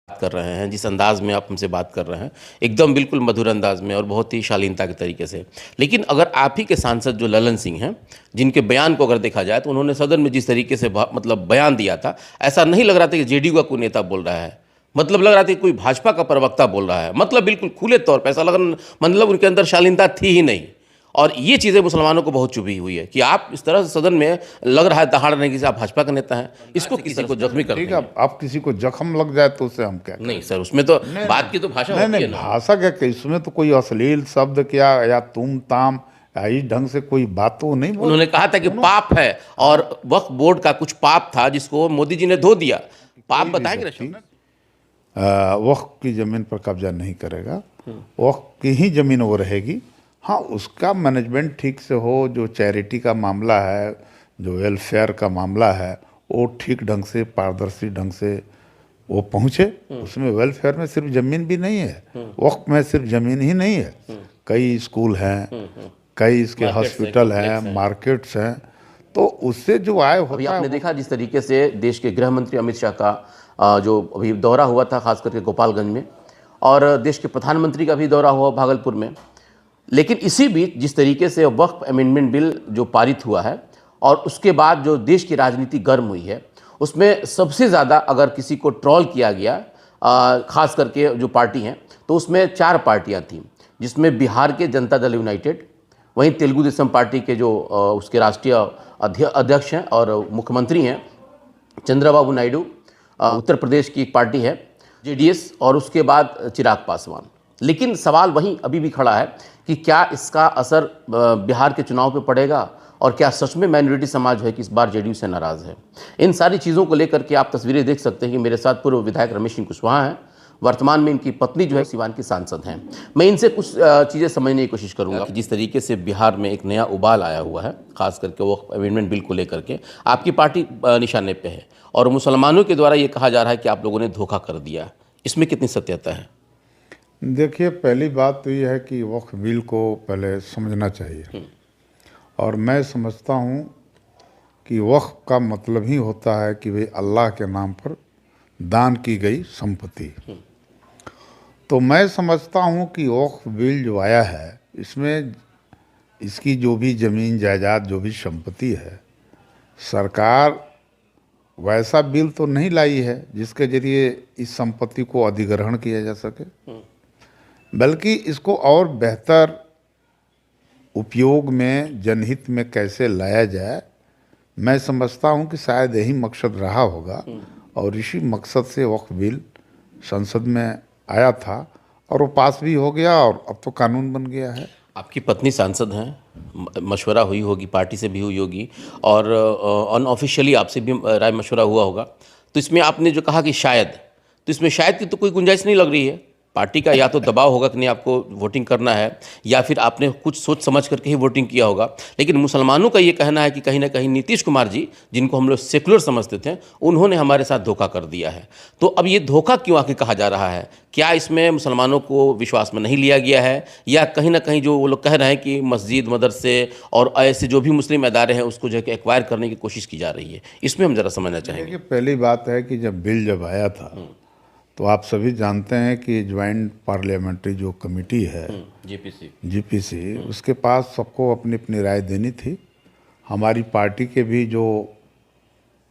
कर रहे हैं, जिस अंदाज में आप हमसे बात कर रहे हैं, एकदम बिल्कुल मधुर अंदाज में और बहुत ही शालीनता के तरीके से। लेकिन अगर आप ही के सांसद जो ललन सिंह हैं, जिनके बयान को अगर देखा जाए तो उन्होंने सदन में जिस तरीके से मतलब बयान दिया था, ऐसा नहीं लग रहा था कि जेडीयू का कोई नेता बोल रहा है, मतलब लग रहा था कि कोई भाजपा का प्रवक्ता बोल रहा है, मतलब बिल्कुल खुले तौर पर ऐसा लग रहा, मतलब उनके अंदर शालीनता थी ही नहीं। और ये चीज़ें मुसलमानों को बहुत चुभी हुई है कि आप इस तरह से सदन में लग रहा है दहाड़ रहे कि आप भाजपा का नेता हैं, इसको किसी को जख्मी कर ठीक है। आप किसी को जख्म लग जाए तो उसे हम क्या करें? नहीं सर, उसमें तो बात की तो भाषा होती है नहीं, ना। भाषा क्या, इसमें तो कोई अश्लील शब्द क्या या तुम ताम या इस ढंग से कोई बात तो नहीं बोल। उन्होंने कहा था कि पाप है और वक्फ बोर्ड का कुछ पाप था जिसको मोदी जी ने धो दिया। पाप बताएंगे ना। वक्फ की जमीन पर कब्जा नहीं करेगा, वक्फ की ही जमीन वो रहेगी। हाँ, उसका मैनेजमेंट ठीक से हो, जो चैरिटी का मामला है, जो वेलफेयर का मामला है, वो ठीक ढंग से पारदर्शी ढंग से वो पहुँचे। उसमें वेलफेयर में सिर्फ ज़मीन भी नहीं है, वक्फ में सिर्फ ज़मीन ही नहीं है, कई स्कूल हैं, कई इसके हॉस्पिटल हैं, मार्केट्स हैं। तो उससे जो आय होता है, आपने देखा जिस तरीके से देश के गृह मंत्री अमित शाह का जो अभी दौरा हुआ था, खास करके गोपालगंज में, और देश के प्रधानमंत्री का भी दौरा हुआ भागलपुर में। लेकिन इसी बीच जिस तरीके से वक्फ अमेंडमेंट बिल जो पारित हुआ है और उसके बाद जो देश की राजनीति गर्म हुई है, उसमें सबसे ज़्यादा अगर किसी को ट्रोल किया गया, खास करके जो पार्टी हैं, तो उसमें 4 पार्टियां थीं, जिसमें बिहार के जनता दल यूनाइटेड, वहीं तेलुगु देशम पार्टी के जो उसके राष्ट्रीय अध्यक्ष हैं और मुख्यमंत्री हैं चंद्रबाबू नायडू, उत्तर प्रदेश की एक पार्टी है जेडीएस, और उसके बाद चिराग पासवान। लेकिन सवाल वहीं अभी भी खड़ा है कि क्या इसका असर बिहार के चुनाव पे पड़ेगा और क्या सच में माइनॉरिटी समाज है कि इस बार जेडीयू से नाराज़ है। इन सारी चीज़ों को लेकर के आप तस्वीरें देख सकते हैं कि मेरे साथ पूर्व विधायक रमेश सिंह कुशवाहा हैं, वर्तमान में इनकी पत्नी जो है सिवान की सांसद हैं। मैं इनसे कुछ चीज़ें समझने की कोशिश करूंगा कि जिस तरीके से बिहार में एक नया उबाल आया हुआ है, खास करके वो अमेंडमेंट बिल को लेकर के आपकी पार्टी निशाने पे है और मुसलमानों के द्वारा ये कहा जा रहा है कि आप लोगों ने धोखा कर दिया, इसमें कितनी सत्यता है? देखिए, पहली बात तो ये है कि वक्फ बिल को पहले समझना चाहिए, और मैं समझता हूँ कि वक्फ का मतलब ही होता है कि भाई अल्लाह के नाम पर दान की गई संपत्ति। तो मैं समझता हूँ कि वक्फ बिल जो आया है, इसमें इसकी जो भी ज़मीन जायदाद जो भी संपत्ति है, सरकार वैसा बिल तो नहीं लाई है जिसके जरिए इस संपत्ति को अधिग्रहण किया जा सके, बल्कि इसको और बेहतर उपयोग में, जनहित में कैसे लाया जाए, मैं समझता हूं कि शायद यही मकसद रहा होगा। और इसी मकसद से वक्फ बिल संसद में आया था और वो पास भी हो गया और अब तो कानून बन गया है। आपकी पत्नी सांसद हैं, मशवरा हुई होगी, पार्टी से भी हुई होगी और अनऑफिशियली आपसे भी राय मशवरा हुआ होगा। तो इसमें आपने जो कहा कि शायद, तो इसमें शायद की तो कोई गुंजाइश नहीं लग रही है। पार्टी का या तो दबाव होगा कि नहीं आपको वोटिंग करना है, या फिर आपने कुछ सोच समझ करके ही वोटिंग किया होगा। लेकिन मुसलमानों का ये कहना है कि कहीं ना कहीं नीतीश कुमार जी, जिनको हम लोग सेकुलर समझते थे, उन्होंने हमारे साथ धोखा कर दिया है। तो अब ये धोखा क्यों आके कहा जा रहा है? क्या इसमें मुसलमानों को विश्वास में नहीं लिया गया है, या कहीं ना कहीं जो वो लोग कह रहे हैं कि मस्जिद, मदरसे और ऐसे जो भी मुस्लिम अदारे हैं उसको जो है कि एक्वायर करने की कोशिश की जा रही है? इसमें हम ज़रा समझना चाहेंगे। पहली बात है कि जब बिल जब आया था तो आप सभी जानते हैं कि ज्वाइंट पार्लियामेंट्री जो कमेटी है, जीपीसी, उसके पास सबको अपनी अपनी राय देनी थी। हमारी पार्टी के भी जो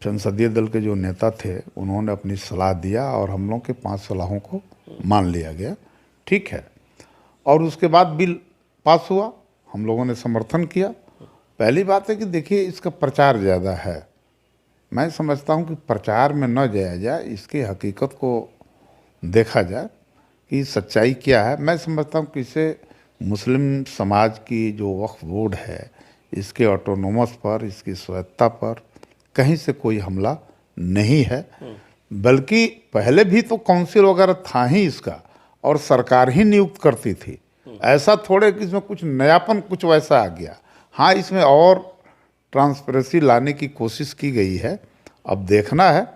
संसदीय दल के जो नेता थे, उन्होंने अपनी सलाह दिया और हम लोग के 5 सलाहों को मान लिया गया, ठीक है। और उसके बाद बिल पास हुआ, हम लोगों ने समर्थन किया। पहली बात है कि देखिए, इसका प्रचार ज़्यादा है। मैं समझता हूँ कि प्रचार में न जाया जाए, इसकी हकीकत को देखा जाए कि सच्चाई क्या है। मैं समझता हूँ कि इसे मुस्लिम समाज की जो वक्फ बोर्ड है, इसके ऑटोनोमस पर, इसकी स्वायत्ता पर कहीं से कोई हमला नहीं है, बल्कि पहले भी तो काउंसिल वगैरह था ही इसका, और सरकार ही नियुक्त करती थी। ऐसा थोड़े कि इसमें कुछ नयापन कुछ वैसा आ गया। हाँ, इसमें और ट्रांसपेरेंसी लाने की कोशिश की गई है, अब देखना है,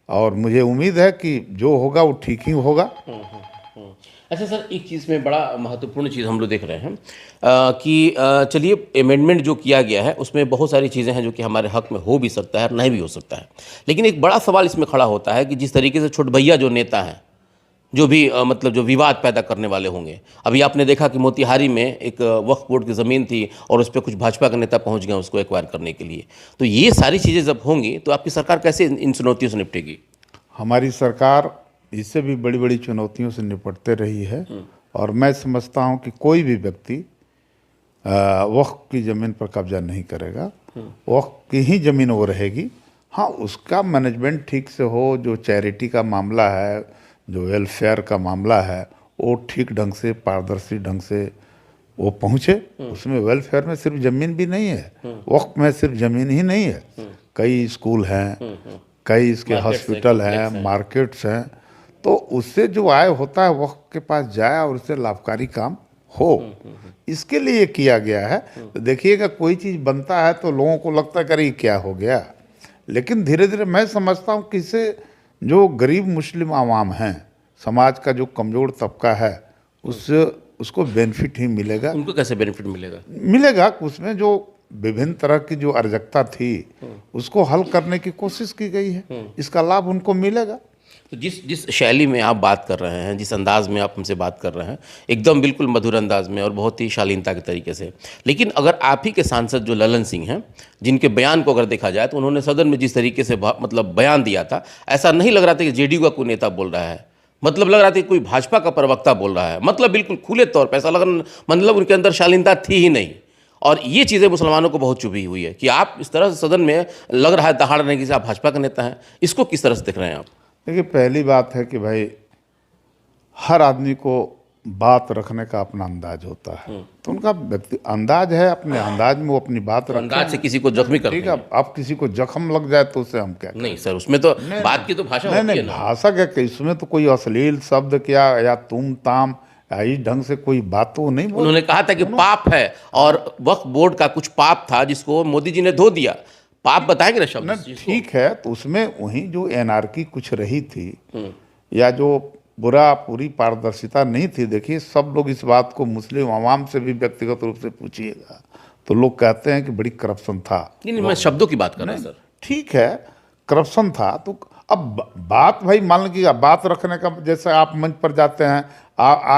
और मुझे उम्मीद है कि जो होगा वो ठीक ही होगा। अच्छा सर, एक चीज़ में बड़ा महत्वपूर्ण चीज़ हम लोग देख रहे हैं कि चलिए, अमेंडमेंट जो किया गया है उसमें बहुत सारी चीज़ें हैं जो कि हमारे हक में हो भी सकता है और नहीं भी हो सकता है। लेकिन एक बड़ा सवाल इसमें खड़ा होता है कि जिस तरीके से छोट भैया जो नेता हैं, जो भी मतलब जो विवाद पैदा करने वाले होंगे। अभी आपने देखा कि मोतिहारी में एक वक्फ बोर्ड की ज़मीन थी और उस पर कुछ भाजपा के नेता पहुंच गए उसको एक्वायर करने के लिए। तो ये सारी चीज़ें जब होंगी तो आपकी सरकार कैसे इन चुनौतियों से निपटेगी? हमारी सरकार इससे भी बड़ी बड़ी चुनौतियों से निपटते रही है और मैं समझता हूं कि कोई भी व्यक्ति वक्फ की ज़मीन पर कब्जा नहीं करेगा। वक्फ की ही ज़मीन वो रहेगी। हाँ, उसका मैनेजमेंट ठीक से हो, जो चैरिटी का मामला है, जो वेलफेयर का मामला है, वो ठीक ढंग से, पारदर्शी ढंग से वो पहुँचे। उसमें वेलफेयर में सिर्फ ज़मीन भी नहीं है, वक्फ में सिर्फ ज़मीन ही नहीं है, कई स्कूल हैं, कई इसके हॉस्पिटल हैं, मार्केट्स हैं। तो उससे जो आय होता है वक्फ के पास जाए और उससे लाभकारी काम हो, इसके लिए किया गया है। तो देखिएगा, कोई चीज़ बनता है तो लोगों को लगता है अरे क्या हो गया, लेकिन धीरे धीरे मैं समझता हूँ कि इससे जो गरीब मुस्लिम आवाम हैं, समाज का जो कमज़ोर तबका है, उससे उसको बेनिफिट ही मिलेगा। उनको कैसे बेनिफिट मिलेगा? मिलेगा उसमें जो विभिन्न तरह की जो अराजकता थी उसको हल करने की कोशिश की गई है, इसका लाभ उनको मिलेगा। तो जिस जिस शैली में आप बात कर रहे हैं, जिस अंदाज में आप हमसे बात कर रहे हैं, एकदम बिल्कुल मधुर अंदाज में और बहुत ही शालीनता के तरीके से, लेकिन अगर आप ही के सांसद जो ललन सिंह हैं, जिनके बयान को अगर देखा जाए तो उन्होंने सदन में जिस तरीके से मतलब बयान दिया था, ऐसा नहीं लग रहा था कि जेडीयू का कोई नेता बोल रहा है, मतलब लग रहा था कि कोई भाजपा का प्रवक्ता बोल रहा है, मतलब बिल्कुल खुले तौर पर ऐसा लग, मतलब उनके अंदर शालीनता थी ही नहीं। और ये चीज़ें मुसलमानों को बहुत चुभी हुई है कि आप इस तरह से सदन में लग रहा है दहाड़ रहे कि आप भाजपा के नेता हैं। इसको किस तरह से देख रहे हैं आप? देखिए, पहली बात है कि भाई हर आदमी को बात रखने का अपना अंदाज होता है, तो उनका व्यक्ति अंदाज है, अपने अंदाज में वो अपनी बात रखते हैं। अंदाज से किसी को जख्मी करते हैं। ठीक है, आप किसी को जख्म लग जाए तो उससे हम क्या करें? नहीं सर, उसमें तो बात की तो भाषा होती है ना। भाषा क्या, इसमें तो कोई अश्लील शब्द क्या या तुम ताम इस ढंग से कोई बात तो नहीं बोल। उन्होंने कहा था कि पाप है और वक्फ बोर्ड का कुछ पाप था जिसको मोदी जी ने धो दिया। पाप बताएंगे ना शब्द? ठीक है, तो उसमें वही जो एनार्की कुछ रही थी या जो बुरा पूरी पारदर्शिता नहीं थी। देखिए, सब लोग इस बात को मुस्लिम आवाम से भी व्यक्तिगत रूप से पूछिएगा तो लोग कहते हैं कि बड़ी करप्शन था। नहीं, मैं शब्दों की बात कर रहा हूं सर। ठीक है, करप्शन था तो अब बात भाई मान लीजिए, बात रखने का, जैसे आप मंच पर जाते हैं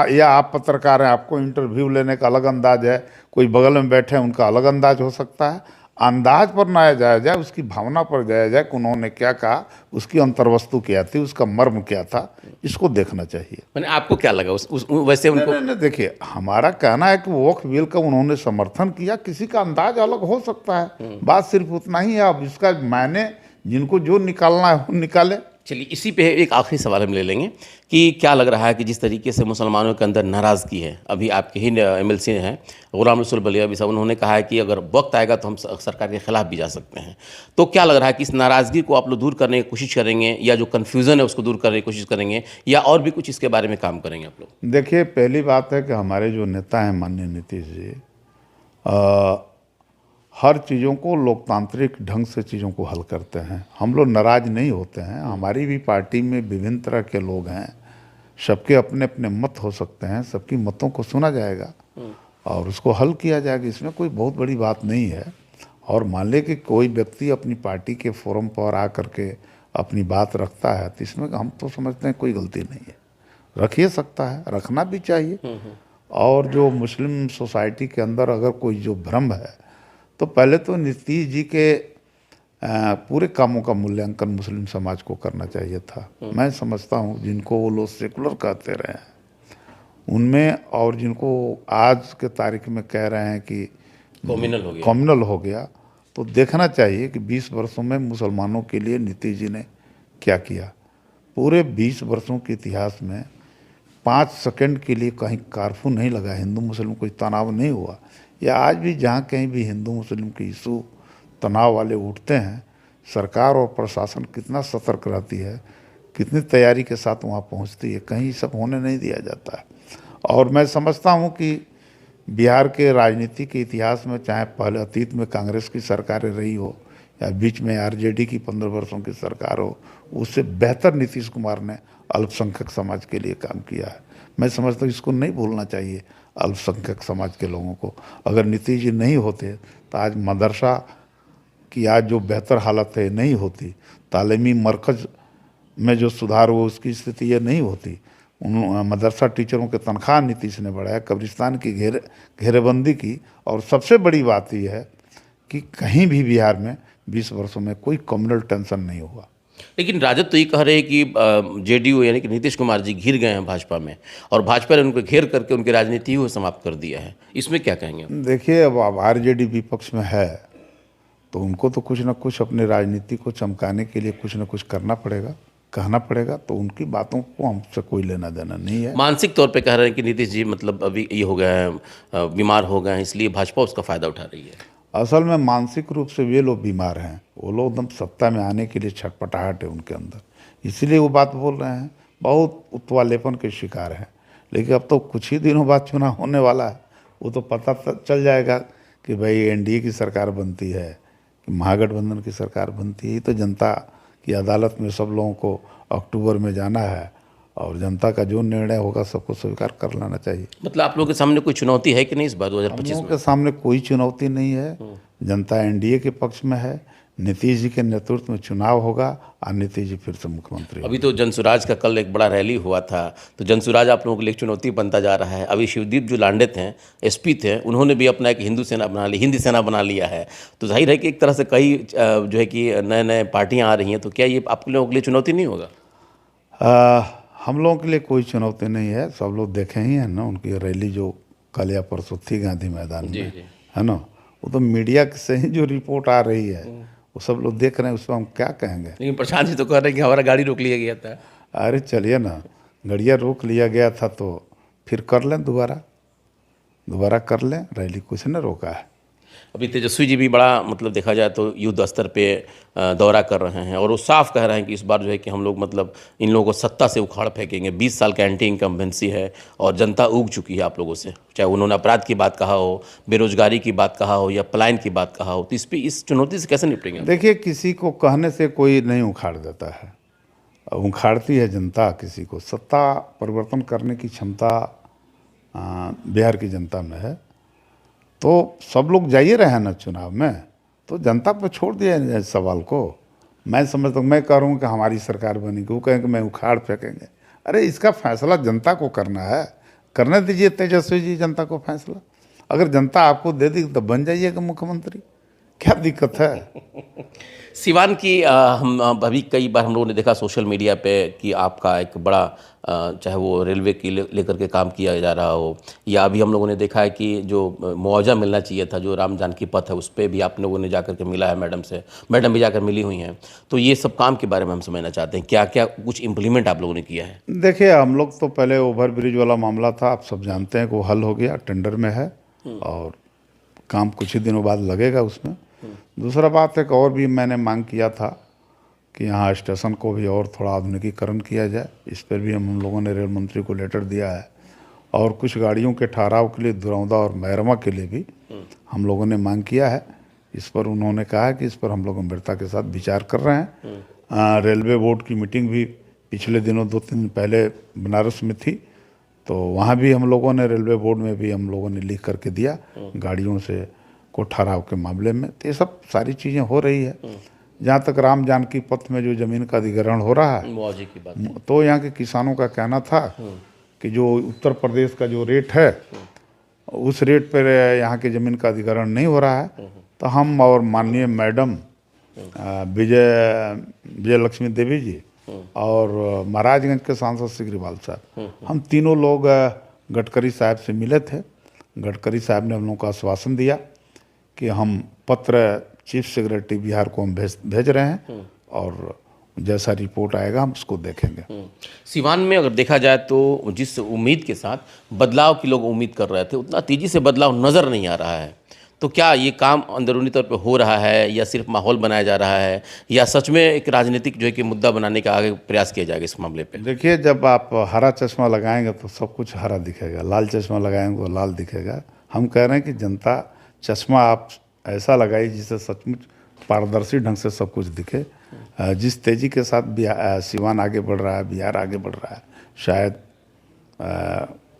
या आप पत्रकार हैं, आपको इंटरव्यू लेने का अलग अंदाज है, कोई बगल में बैठे हैं उनका अलग अंदाज हो सकता है। अंदाज पर ना जाया जाए, उसकी भावना पर जाया जाए कि उन्होंने क्या कहा, उसकी अंतर्वस्तु क्या थी, उसका मर्म क्या था, इसको देखना चाहिए। मैंने आपको क्या लगा वैसे उनको? नहीं, देखिए, हमारा कहना है कि वक्फ बिल का उन्होंने समर्थन किया, किसी का अंदाज अलग हो सकता है, बात सिर्फ उतना ही है। अब इसका मायने जिनको जो निकालना है वो निकाले। चलिए, इसी पे एक आखिरी सवाल हम ले लेंगे कि क्या लग रहा है कि जिस तरीके से मुसलमानों के अंदर नाराज़गी है, अभी आपके ही एमएलसी हैं गुलाम रसूल बलियावी साहब, उन्होंने कहा है कि अगर वक्त आएगा तो हम सरकार के खिलाफ भी जा सकते हैं। तो क्या लग रहा है कि इस नाराज़गी को आप लोग दूर करने की कोशिश करेंगे या जो कन्फ्यूज़न है उसको दूर करने की कोशिश करेंगे या और भी कुछ इसके बारे में काम करेंगे आप लोग? देखिए, पहली बात है कि हमारे जो नेता हैं माननीय नीतीश जी, हर चीज़ों को लोकतांत्रिक ढंग से चीज़ों को हल करते हैं। हम लोग नाराज नहीं होते हैं। हमारी भी पार्टी में विभिन्न तरह के लोग हैं, सबके अपने अपने मत हो सकते हैं, सबकी मतों को सुना जाएगा और उसको हल किया जाएगा। इसमें कोई बहुत बड़ी बात नहीं है। और मान ले कि कोई व्यक्ति अपनी पार्टी के फोरम पर आ करके अपनी बात रखता है तो इसमें हम तो समझते हैं कोई गलती नहीं है, रखिए सकता है, रखना भी चाहिए। और जो मुस्लिम सोसाइटी के अंदर अगर कोई जो भ्रम है तो पहले तो नीतीश जी के पूरे कामों का मूल्यांकन मुस्लिम समाज को करना चाहिए था। मैं समझता हूँ जिनको वो लोग सेकुलर कहते रहे हैं उनमें, और जिनको आज के तारीख में कह रहे हैं कि कम्युनल हो गया, तो देखना चाहिए कि 20 वर्षों में मुसलमानों के लिए नीतीश जी ने क्या किया। पूरे 20 वर्षों के इतिहास में 5 सेकंड के लिए कहीं कर्फ्यू नहीं लगा, हिंदू मुस्लिम कोई तनाव नहीं हुआ। या आज भी जहाँ कहीं भी हिंदू मुस्लिम के इशू तनाव वाले उठते हैं, सरकार और प्रशासन कितना सतर्क रहती है, कितनी तैयारी के साथ वहाँ पहुँचती है, कहीं सब होने नहीं दिया जाता है। और मैं समझता हूँ कि बिहार के राजनीति के इतिहास में, चाहे पहले अतीत में कांग्रेस की सरकारें रही हो या बीच में आरजेडी की 15 वर्षों की सरकार हो, उससे बेहतर नीतीश कुमार ने अल्पसंख्यक समाज के लिए काम किया है। मैं समझता हूँ इसको नहीं भूलना चाहिए अल्पसंख्यक समाज के लोगों को। अगर नीतीश जी नहीं होते तो आज मदरसा की आज जो बेहतर हालत है नहीं होती, तालीमी मरकज़ में जो सुधार हुआ उसकी स्थिति ये नहीं होती। उन मदरसा टीचरों के तनख्वाह नीतीश ने बढ़ाया, कब्रिस्तान की घेरेबंदी की, और सबसे बड़ी बात यह है कि कहीं भी बिहार में 20 वर्षों में कोई कम्युनल टेंशन नहीं हुआ। लेकिन राजद तो ये कह रहे हैं कि जेडीयू यानी कि नीतीश कुमार जी घिर गए हैं भाजपा में, और भाजपा ने उनको घेर करके उनकी राजनीति ही समाप्त कर दिया है। इसमें क्या कहेंगे आप? देखिए, अब आरजेडी विपक्ष में है तो उनको तो कुछ ना कुछ अपनी राजनीति को चमकाने के लिए कुछ ना कुछ करना पड़ेगा, कहना पड़ेगा, तो उनकी बातों को हमसे कोई लेना देना नहीं है। मानसिक तौर पे कह रहे हैं कि नीतीश जी मतलब अभी ये हो गए हैं, बीमार हो गए हैं, इसलिए भाजपा उसका फ़ायदा उठा रही है। असल में मानसिक रूप से वे लोग बीमार हैं, वो लोग एकदम सत्ता में आने के लिए छटपटाहट है उनके अंदर, इसलिए वो बात बोल रहे हैं, बहुत उत्वालेपन के शिकार हैं। लेकिन अब तो कुछ ही दिनों बाद चुनाव होने वाला है, वो तो पता चल जाएगा कि भाई एनडीए की सरकार बनती है कि महागठबंधन की सरकार बनती है। ये तो जनता की अदालत में सब लोगों को अक्टूबर में जाना है, और जनता का जो निर्णय होगा सबको स्वीकार कर लेना चाहिए। मतलब आप लोगों के सामने कोई चुनौती है कि नहीं इस बार हम 2025 लोगों में? के सामने कोई चुनौती नहीं है, जनता एनडीए के पक्ष में है, नीतीश जी के नेतृत्व में चुनाव होगा और नीतीश जी फिर से मुख्यमंत्री अभी तो जनसुराज का कल एक बड़ा रैली हुआ था, तो जनसुराज आप लोगों के लिए एक चुनौती बनता जा रहा है। अभी शिवदीप जो लांडे थे, एसपी थे, उन्होंने भी अपना एक हिंदू सेना बना ली, हिंदी सेना बना लिया है। तो जाहिर है कि एक तरह से कई जो है कि नए नए पार्टियां आ रही हैं, तो क्या ये आप लोगों के लिए चुनौती नहीं होगा? हम लोगों के लिए कोई चुनौती नहीं है, सब लोग देखे ही हैं ना उनकी रैली जो कल या परसों थी गांधी मैदान में, है ना। वो तो मीडिया से ही जो रिपोर्ट आ रही है वो सब लोग देख रहे हैं, उसमें हम क्या कहेंगे। लेकिन प्रशांत जी तो कह रहे हैं कि हमारा गाड़ी रोक लिया गया था। अरे चलिए ना, गड़िया रोक लिया गया था तो फिर कर लें, दोबारा कर लें, रैली कुछ ने रोका है। अभी तेजस्वी जी भी बड़ा मतलब देखा जाए तो युद्ध स्तर पे दौरा कर रहे हैं, और वो साफ कह रहे हैं कि इस बार जो है कि हम लोग मतलब इन लोगों को सत्ता से उखाड़ फेंकेंगे। 20 साल का एंटी इनकम्बेंसी है और जनता ऊब चुकी है आप लोगों से, चाहे उन्होंने अपराध की बात कहा हो, बेरोजगारी की बात कहा हो या पलायन की बात कहा हो। तो इस चुनौती से कैसे निपटेंगे? देखिए, किसी को कहने से कोई नहीं उखाड़ देता है, उखाड़ती है जनता किसी को। सत्ता परिवर्तन करने की क्षमता बिहार की जनता में है, तो सब लोग जाइए रहे हैं ना चुनाव में, तो जनता पर छोड़ दिया है सवाल को। मैं समझता हूँ, मैं कह रहा हूँ कि हमारी सरकार बनेगी, वो कहेंगे मैं उखाड़ फेंकेंगे। अरे इसका फैसला जनता को करना है, करने दीजिए तेजस्वी जी जनता को फैसला। अगर जनता आपको दे दी तो बन जाइएगा मुख्यमंत्री, क्या दिक्कत है। सिवान की हम अभी कई बार हम लोगों ने देखा सोशल मीडिया पे कि आपका एक बड़ा चाहे वो रेलवे की लेकर के काम किया जा रहा हो, या अभी हम लोगों ने देखा है कि जो मुआवजा मिलना चाहिए था, जो राम जानकी पथ है, उस पर भी आप लोगों ने जाकर के मिला है मैडम से, मैडम भी जाकर मिली हुई हैं। तो ये सब काम के बारे में हम समझना चाहते हैं, क्या क्या कुछ इम्प्लीमेंट आप लोगों ने किया है? देखिए, हम लोग तो पहले ओवर ब्रिज वाला मामला था, आप सब जानते हैं कि वो हल हो गया, टेंडर में है और काम कुछ ही दिनों बाद लगेगा उसमें। दूसरा बात एक और भी मैंने मांग किया था कि यहाँ स्टेशन को भी और थोड़ा आधुनिकीकरण किया जाए, इस पर भी हम लोगों ने रेल मंत्री को लेटर दिया है। और कुछ गाड़ियों के ठहराव के लिए दुरौदा और मैरमा के लिए भी हम लोगों ने मांग किया है। इस पर उन्होंने कहा है कि इस पर हम लोग गंभीरता के साथ विचार कर रहे हैं। रेलवे बोर्ड की मीटिंग भी पिछले दिनों 2-3 दिन पहले बनारस में थी, तो वहाँ भी हम लोगों ने रेलवे बोर्ड में भी हम लोगों ने लिख करके दिया गाड़ियों से को ठहराव के मामले में। तो ये सब सारी चीज़ें हो रही है। जहाँ तक राम जानकी पथ में जो ज़मीन का अधिग्रहण हो रहा है, मुआवजे की बात, तो यहाँ के किसानों का कहना था कि जो उत्तर प्रदेश का जो रेट है उस रेट पर यहाँ की ज़मीन का अधिग्रहण नहीं हो रहा है। तो हम और माननीय मैडम विजय लक्ष्मी देवी जी और महाराजगंज के सांसद सिग्रीवाल साहब, हम तीनों लोग गडकरी साहब से मिले थे। गडकरी साहब ने हम लोगों को आश्वासन दिया कि हम पत्र चीफ सेक्रेटरी बिहार को हम भेज रहे हैं और जैसा रिपोर्ट आएगा हम उसको देखेंगे। सिवान में अगर देखा जाए तो जिस उम्मीद के साथ बदलाव की लोग उम्मीद कर रहे थे, उतना तेज़ी से बदलाव नज़र नहीं आ रहा है। तो क्या ये काम अंदरूनी तौर पे हो रहा है, या सिर्फ माहौल बनाया जा रहा है, या सच में एक राजनीतिक जो है कि मुद्दा बनाने का आगे प्रयास किया जाएगा इस मामले पे? देखिए, जब आप हरा चश्मा लगाएंगे तो सब कुछ हरा दिखेगा, लाल चश्मा लगाएंगे तो लाल दिखेगा। हम कह रहे हैं कि जनता चश्मा आप ऐसा लगाइए जिससे सचमुच पारदर्शी ढंग से सब कुछ दिखे। जिस तेज़ी के साथ सिवान आगे बढ़ रहा है, बिहार आगे बढ़ रहा है, शायद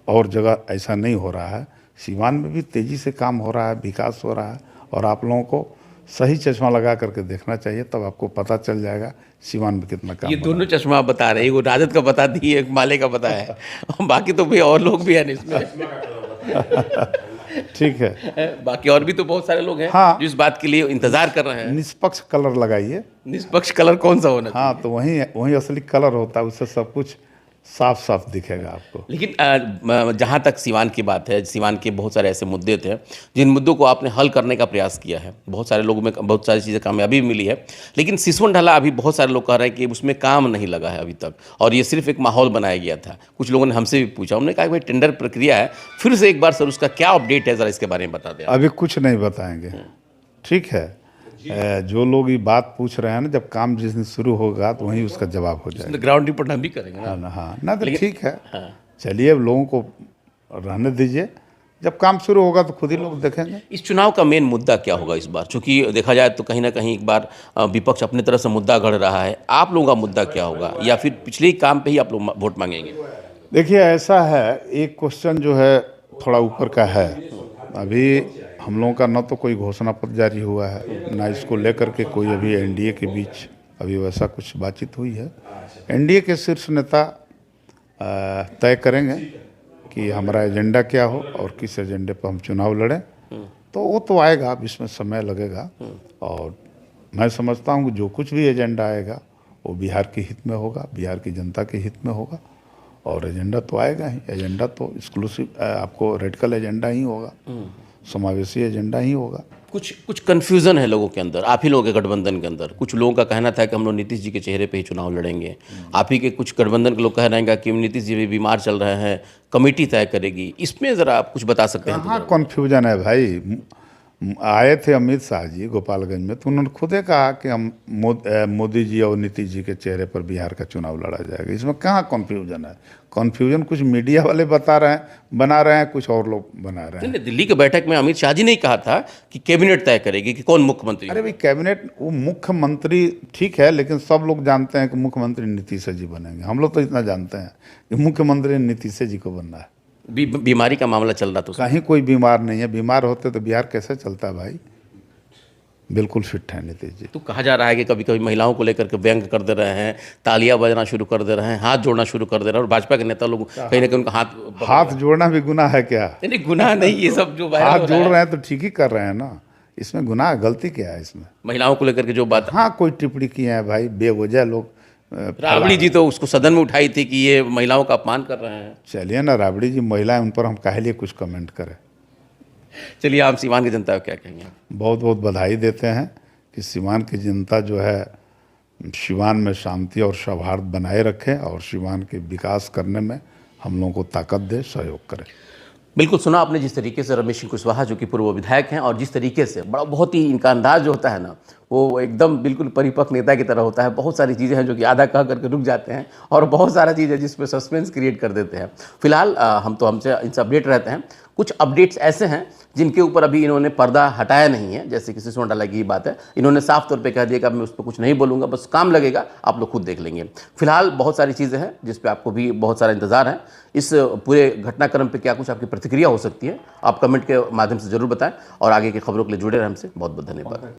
और जगह ऐसा नहीं हो रहा है। सिवान में भी तेज़ी से काम हो रहा है, विकास हो रहा है, और आप लोगों को सही चश्मा लगा करके देखना चाहिए, तब आपको पता चल जाएगा सीवान में कितना काम ये हो रहा दोनों चश्मा आप बता रहे हैं, वो राजद का बता दिए, एक माले का बता है, बाकी तो भाई और लोग भी हैं इसमें। है। ठीक है, बाकी और भी तो बहुत सारे लोग हैं हाँ। जो इस बात के लिए इंतजार कर रहे हैं। निष्पक्ष कलर लगाइए। निष्पक्ष कलर कौन सा होना चाहिए? हाँ, तो वही वही असली कलर होता है, उससे सब कुछ साफ साफ दिखेगा आपको। लेकिन जहाँ तक सीवान की बात है, सीवान के बहुत सारे ऐसे मुद्दे थे जिन मुद्दों को आपने हल करने का प्रयास किया है, बहुत सारे लोगों में बहुत सारी चीज़ें कामयाबी भी मिली है, लेकिन सिसवन ढाला अभी बहुत सारे लोग कह रहे हैं कि उसमें काम नहीं लगा है अभी तक, और ये सिर्फ एक माहौल बनाया गया था। कुछ लोगों ने हमसे भी पूछा, उन्होंने कहा कि भाई टेंडर प्रक्रिया है, फिर से एक बार सर उसका क्या अपडेट है, ज़रा इसके बारे में बता दें। अभी कुछ नहीं बताएंगे, ठीक है। जो लोग ये बात पूछ रहे हैं ना, जब काम जिस दिन शुरू होगा तो वहीं उसका जवाब हो जाएगा। ग्राउंड रिपोर्ट हम भी करेंगे ना। हाँ ना, तो ठीक है, चलिए अब लोगों को रहने दीजिए, जब काम शुरू होगा तो खुद ही लोग देखेंगे। इस चुनाव का मेन मुद्दा क्या होगा इस बार? चूंकि देखा जाए तो कहीं ना कहीं एक बार विपक्ष अपने तरफ से मुद्दा गढ़ रहा है, आप लोगों का मुद्दा क्या होगा, या फिर पिछले ही काम पे ही आप लोग वोट मांगेंगे? देखिए, ऐसा है, एक क्वेश्चन जो है थोड़ा ऊपर का है। अभी हम लोगों का न तो कोई घोषणा पत्र जारी हुआ है, ना इसको लेकर के कोई अभी एनडीए के बीच अभी वैसा कुछ बातचीत हुई है। एनडीए के शीर्ष नेता तय करेंगे कि हमारा एजेंडा क्या हो और किस एजेंडे पर हम चुनाव लड़ें, तो वो तो आएगा, अब इसमें समय लगेगा। और मैं समझता हूँ कि जो कुछ भी एजेंडा आएगा वो बिहार के हित में होगा, बिहार की जनता के हित में होगा, और एजेंडा तो आएगा ही। एजेंडा तो एक्सक्लूसिव आपको रेडिकल एजेंडा ही होगा, समावेशी एजेंडा ही होगा। कुछ कन्फ्यूज़न है लोगों के अंदर, आप ही लोगों के गठबंधन के अंदर। कुछ लोगों का कहना था कि हम लोग नीतीश जी के चेहरे पे ही चुनाव लड़ेंगे, आप ही के कुछ गठबंधन के लोग कह रहे हैं कि नीतीश जी भी बीमार चल रहे हैं, कमेटी तय करेगी। इसमें ज़रा आप कुछ बता सकते हैं? कहाँ कन्फ्यूजन है भाई? आए थे अमित शाह जी गोपालगंज में, तो उन्होंने खुद ही कहा कि हम मोदी जी और नीतीश जी के चेहरे पर बिहार का चुनाव लड़ा जाएगा। इसमें कहाँ कन्फ्यूजन है? कन्फ्यूजन कुछ मीडिया वाले बता रहे हैं, बना रहे हैं, कुछ और लोग बना रहे हैं। दिल्ली की बैठक में अमित शाह जी ने कहा था कि कैबिनेट तय करेगी कि कौन मुख्यमंत्री। अरे भाई, कैबिनेट, वो मुख्यमंत्री ठीक है, लेकिन सब लोग जानते हैं कि मुख्यमंत्री नीतीश जी बनेंगे। हम लोग तो इतना जानते हैं कि मुख्यमंत्री नीतीश जी को बनना है। बीमारी का मामला चल रहा था, कहीं कोई बीमार नहीं है। बीमार होते तो बिहार कैसे चलता है भाई? बिल्कुल फिट है नीतीश जी। तो कहा जा रहा है कि कभी कभी महिलाओं को लेकर के व्यंग कर दे रहे हैं, तालियां बजना शुरू कर दे रहे हैं, हाथ जोड़ना शुरू कर दे रहे हैं, और भाजपा के नेता लोग कहीं ना कहीं उनका हाथ जोड़ना भी गुनाह है क्या? नहीं, गुनाह नहीं, ये सब जो हाथ जोड़ रहे हैं तो ठीक ही कर रहे हैं ना, इसमें गुनाह, गलती क्या है इसमें? महिलाओं को लेकर के जो बात, हाँ, कोई टिप्पणी की है भाई, बेवजह लोग। राबड़ी जी तो उसको सदन में उठाई थी कि ये महिलाओं का अपमान कर रहे हैं। चलिए ना, राबड़ी जी महिला, उन पर हम काहे लिए कुछ कमेंट करें? चलिए, आप सीवान की जनता को क्या कहेंगे? बहुत बहुत बधाई देते हैं कि सीवान की जनता जो है सीवान में शांति और सौहार्द बनाए रखे, और सीवान के विकास करने में हम लोगों को ताकत दे, सहयोग करे। बिल्कुल सुना आपने जिस तरीके से रमेश सिंह कुशवाहा जो कि पूर्व विधायक हैं, और जिस तरीके से बहुत ही इनका अंदाज जो होता है ना, वो एकदम बिल्कुल परिपक्व नेता की तरह होता है। बहुत सारी चीज़ें हैं जो कि आधा कह करके रुक जाते हैं, और बहुत सारा चीज़ है जिसमें सस्पेंस क्रिएट कर देते हैं। फिलहाल हमसे इनसे अपडेट रहते हैं। कुछ अपडेट्स ऐसे हैं जिनके ऊपर अभी इन्होंने पर्दा हटाया नहीं है, जैसे कि सिसवन ढाला की बात है, इन्होंने साफ तौर पे कह दिया कि अब मैं उस पर कुछ नहीं बोलूँगा, बस काम लगेगा, आप लोग खुद देख लेंगे। फिलहाल बहुत सारी चीज़ें हैं जिस पे आपको भी बहुत सारा इंतजार है। इस पूरे घटनाक्रम पे क्या कुछ आपकी प्रतिक्रिया हो सकती है, आप कमेंट के माध्यम से जरूर बताएं, और आगे की खबरों के लिए जुड़े रहें हमसे। बहुत बहुत धन्यवाद।